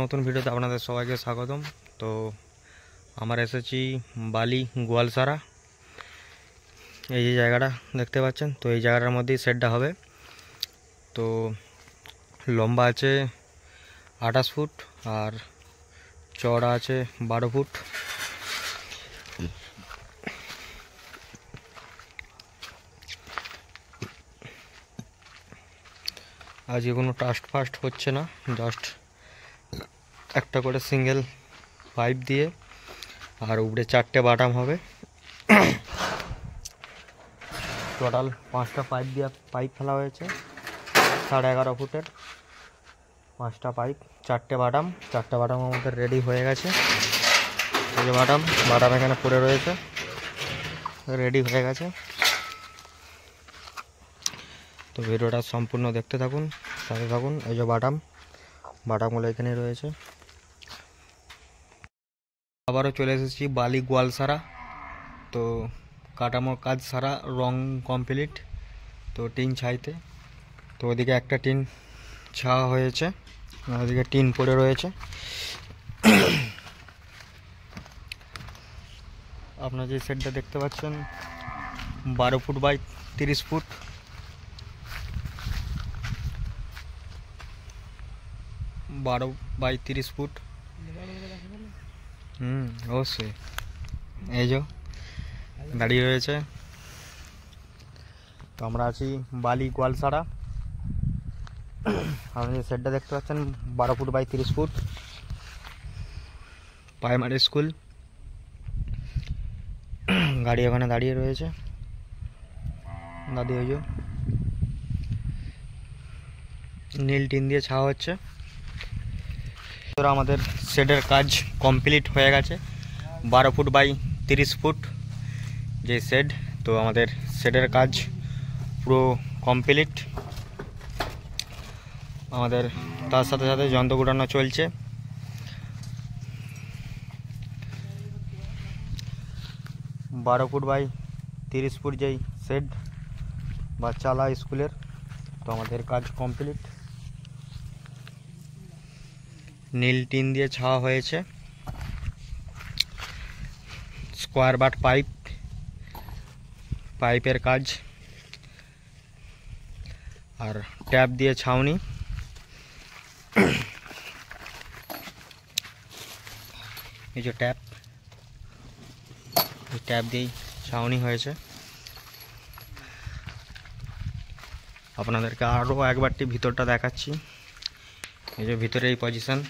নতুন ভিডিওতে আপনাদের সবাইকে স্বাগতম। তো আমরা এসেছি বালি গোয়ালসারা। এই যে জায়গাটা দেখতে পাচ্ছেন, তো এই জায়গাটার মধ্যেই শেডটা হবে। তো লম্বা আছে 28 ফুট আর চওড়া আছে 12 ফুট। আজকে কোনো টাস্ট ফাস্ট হচ্ছে না, জাস্ট একটা করে সিঙ্গেল পাইপ দিয়ে আর উপরে 4টে বাটাম হবে। টোটাল 5টা পাইপ ফেলা হয়েছে 11.5 ফুটের। 5টা পাইপ 4টে বাটাম আমাদের রেডি হয়ে গেছে। এই যে বাটাম এখানে পড়ে রয়েছে, রেডি হয়ে গেছে। তো ভিডিওটা সম্পূর্ণ দেখতে থাকুন, সাথে থাকুন। এই যে বাটামগুলো এখানে রয়েছে। আবারও চলে এসেছি বালি গোয়ালসারা। তো কাটামোর কাজ সারা, রং কমপ্লিট। তো টিন ছাইতে, তো ওদিকে একটা টিন ছাওয়া হয়েছে, ওদিকে টিন পড়ে রয়েছে। আপনারা যে সেটটা দেখতে পাচ্ছেন 12 foot by 30 foot. 12 by 30 foot. অবশ্যই। এই যে দাঁড়িয়ে রয়েছে। তো আমরা আছি বালি গোয়ালসারা। আপনি যে সেটটা দেখতে পাচ্ছেন 12 foot by 30 foot, primary school. গাড়ি ওখানে দাঁড়িয়ে রয়েছে, দাঁড়িয়ে ওই যে নীল টিন দিয়ে ছাওয়া হচ্ছে। আমাদের শেডের কাজ কমপ্লিট হয়ে গেছে। 12 ফুট বাই 30 ফুট যে শেড। তো আমাদের শেডের কাজ পুরো কমপ্লিট। আমাদের তার সাথে সাথে যন্ত্র গুটানো চলছে। বারো ফুট বাই 30 ফুট যেই শেড বা চালা স্কুলের, তো আমাদের কাজ কমপ্লিট। নীল টিন দিয়ে ছাওয়া হয়েছে। স্কোয়ার বাট পাইপের কাজ আর ট্যাপ দিয়ে ছাউনি। এই যে ট্যাপ দিয়েই ছাউনি হয়েছে। আপনাদেরকে আরও একবারটি ভিতরটা দেখাচ্ছি। এই যে ভিতরে এই পজিশন।